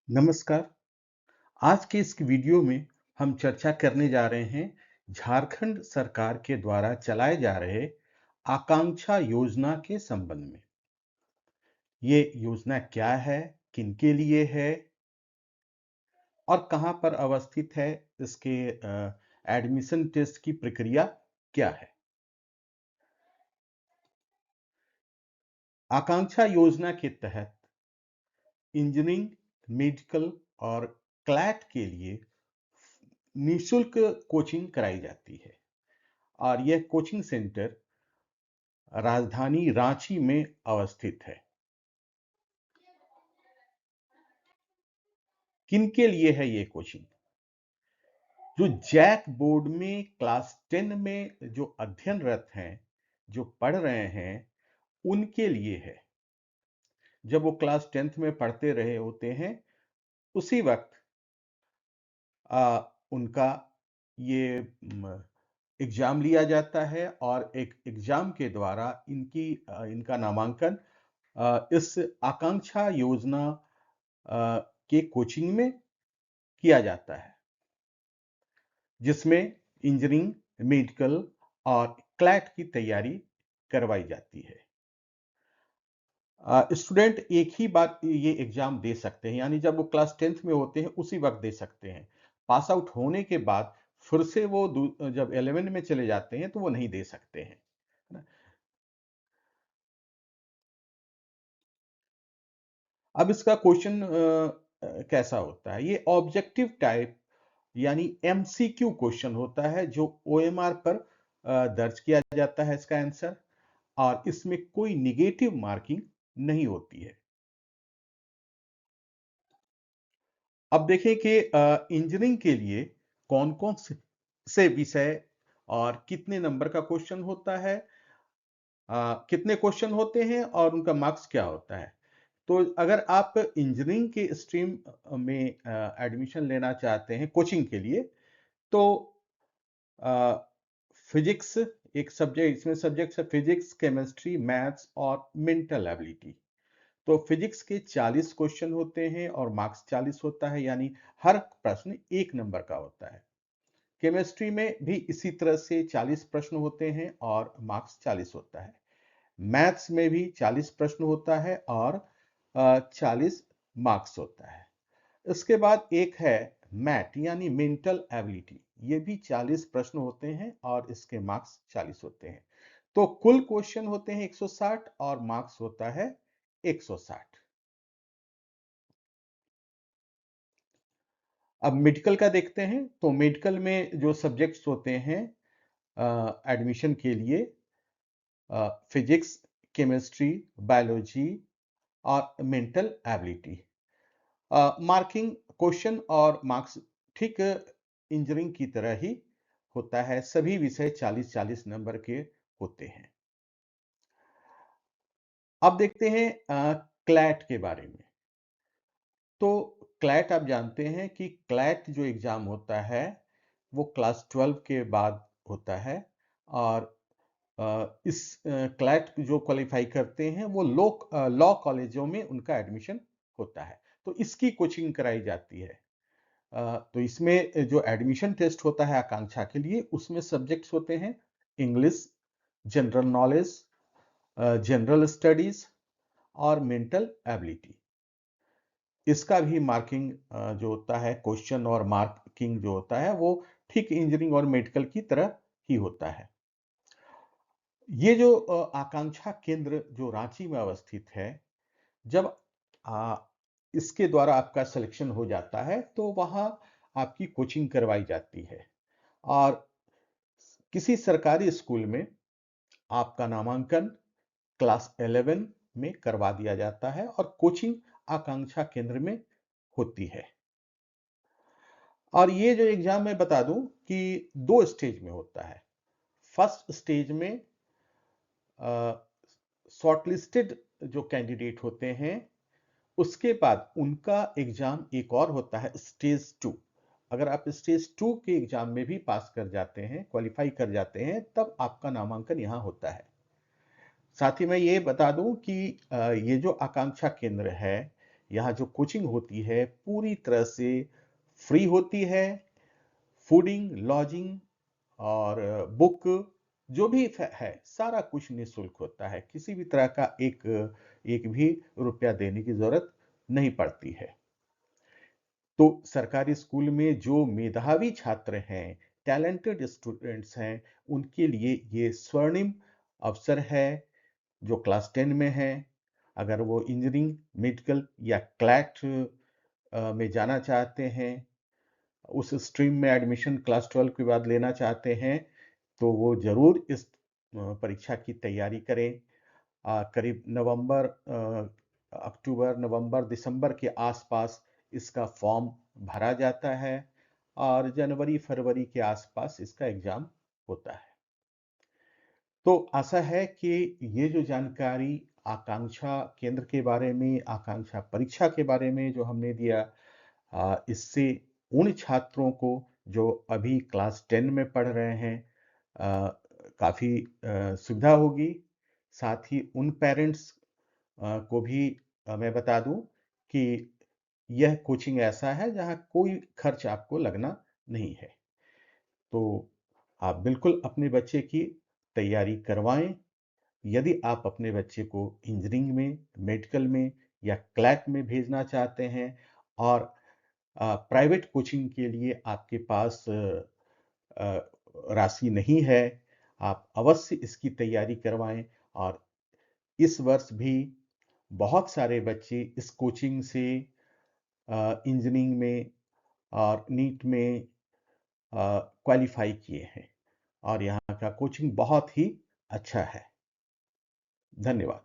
नमस्कार। आज के इस वीडियो में हम चर्चा करने जा रहे हैं झारखंड सरकार के द्वारा चलाए जा रहे आकांक्षा योजना के संबंध में। ये योजना क्या है, किनके लिए है और कहाँ पर अवस्थित है, इसके एडमिशन टेस्ट की प्रक्रिया क्या है। आकांक्षा योजना के तहत इंजीनियरिंग, मेडिकल और क्लैट के लिए निःशुल्क कोचिंग कराई जाती है और यह कोचिंग सेंटर राजधानी रांची में अवस्थित है। किनके लिए है ये कोचिंग? जो जैक बोर्ड में क्लास 10 में जो अध्ययनरत हैं, जो पढ़ रहे हैं, उनके लिए है। जब वो क्लास 10th में पढ़ते रहे होते हैं, उसी वक्त उनका ये एग्जाम लिया जाता है और एक एग्जाम के द्वारा इनका नामांकन इस आकांक्षा योजना के कोचिंग में किया जाता है, जिसमें इंजीनियरिंग, मेडिकल और क्लैट की तैयारी करवाई जाती है। स्टूडेंट एक ही बार ये एग्जाम दे सकते हैं, यानी जब वो क्लास 10th में होते हैं उसी वक्त दे सकते हैं। पास आउट होने के बाद फिर से वो जब 11 में चले जाते हैं तो वो नहीं दे सकते हैं, है ना? अब इसका क्वेश्चन कैसा होता है? ये ऑब्जेक्टिव टाइप यानी एमसीक्यू क्वेश्चन होता है, जो ओएमआर पर दर्ज किया जाता है इसका आंसर, और इसमें कोई नेगेटिव मार्किंग नहीं होती है। अब देखें कि इंजीनियरिंग के लिए कौन-कौन से विषय और कितने नंबर का क्वेश्चन होता है, कितने क्वेश्चन होते हैं और उनका मार्क्स क्या होता है। तो अगर आप इंजीनियरिंग के स्ट्रीम में एडमिशन लेना चाहते हैं कोचिंग के लिए, तो फिजिक्स एक सब्जेक्ट, इसमें सब्जेक्ट्स है फिजिक्स, केमिस्ट्री, मैथ्स और मेंटल एबिलिटी। तो फिजिक्स के 40 क्वेश्चन होते हैं और मार्क्स 40 होता है, यानी हर प्रश्न 1 नंबर का होता है। केमिस्ट्री में भी इसी तरह से 40 प्रश्न होते हैं और मार्क्स 40 होता है। मैथ्स में भी 40 प्रश्न होता है और 40 मार्क्स होता है। इसके बाद एक है मैट यानी मेंटल एबिलिटी, ये भी 40 प्रश्न होते हैं और इसके मार्क्स 40 होते हैं। तो कुल क्वेश्चन होते हैं 160 और मार्क्स होता है 160। अब मेडिकल का देखते हैं, तो मेडिकल में जो सब्जेक्ट्स होते हैं एडमिशन के लिए, फिजिक्स, केमिस्ट्री, बायोलॉजी और मेंटल एबिलिटी। मार्किंग क्वेश्चन और मार्क्स ठीक इंजीनियरिंग की तरह ही होता है, सभी विषय 40-40 नंबर के होते हैं। अब देखते हैं क्लैट के बारे में। तो क्लैट आप जानते हैं कि क्लैट जो एग्जाम होता है वो क्लास 12 के बाद होता है, और इस क्लैट जो क्वालिफाई करते हैं वो लॉ कॉलेजों में उनका एडमिशन होता है, तो इसकी कोचिंग कराई जाती है। तो इसमें जो एडमिशन टेस्ट होता है आकांक्षा के लिए, उसमें सब्जेक्ट्स होते हैं English, general knowledge, general studies और मेंटल एबिलिटी। इसका भी मार्किंग जो होता है, क्वेश्चन और मार्किंग जो होता है वो ठीक इंजीनियरिंग और मेडिकल की तरह ही होता है। ये जो आकांक्षा केंद्र जो रांची में अवस्थित है, जब आ, इसके द्वारा आपका सिलेक्शन हो जाता है तो वहाँ आपकी कोचिंग करवाई जाती है और किसी सरकारी स्कूल में आपका नामांकन क्लास 11 में करवा दिया जाता है और कोचिंग आकांक्षा केंद्र में होती है। और ये जो एग्जाम मैं बता दूं कि 2 स्टेज में होता है। फर्स्ट स्टेज में शॉर्टलिस्टेड जो कैंडिडेट होते हैं, उसके बाद उनका एग्जाम एक और होता है स्टेज 2। अगर आप स्टेज 2 के एग्जाम में भी पास कर जाते हैं, क्वालिफाई कर जाते हैं, तब आपका नामांकन यहाँ होता है। साथ ही मैं ये बता दूं कि ये जो आकांक्षा केंद्र है, यहाँ जो कोचिंग होती है पूरी तरह से फ्री होती है। फूडिंग, लॉजिंग और बुक जो भी है सारा कुछ निःशुल्क होता है। किसी भी तरह का एक एक भी रुपया देने की ज़रूरत नहीं पड़ती है। तो सरकारी स्कूल में जो मेधावी छात्र हैं, टैलेंटेड स्टूडेंट्स हैं, उनके लिए ये स्वर्णिम अवसर है जो क्लास 10 में हैं। अगर वो इंजीनियरिंग, मेडिकल या क्लैट में जाना चाहते हैं, उस स्ट्रीम में एडमिशन क्लास 12 के बाद लेना चाहते हैं, तो वो ज़रूर इस परीक्षा की तैयारी करें। करीब अक्टूबर, नवंबर, दिसंबर के आसपास इसका फॉर्म भरा जाता है और जनवरी, फरवरी के आसपास इसका एग्ज़ाम होता है। तो आशा है कि ये जो जानकारी आकांक्षा केंद्र के बारे में, आकांक्षा परीक्षा के बारे में जो हमने दिया, इससे उन छात्रों को जो अभी क्लास 10 में पढ़ रहे हैं काफ़ी सुविधा होगी। साथ ही उन पेरेंट्स को भी मैं बता दूं कि यह कोचिंग ऐसा है जहां कोई खर्च आपको लगना नहीं है। तो आप बिल्कुल अपने बच्चे की तैयारी करवाएं। यदि आप अपने बच्चे को इंजीनियरिंग में, मेडिकल में या क्लैट में भेजना चाहते हैं और प्राइवेट कोचिंग के लिए आपके पास राशि नहीं है, आप अवश्य इसकी तैयारी करवाएं। और इस वर्ष भी बहुत सारे बच्चे इस कोचिंग से इंजीनियरिंग में और नीट में क्वालिफाई किए हैं और यहाँ का कोचिंग बहुत ही अच्छा है। धन्यवाद।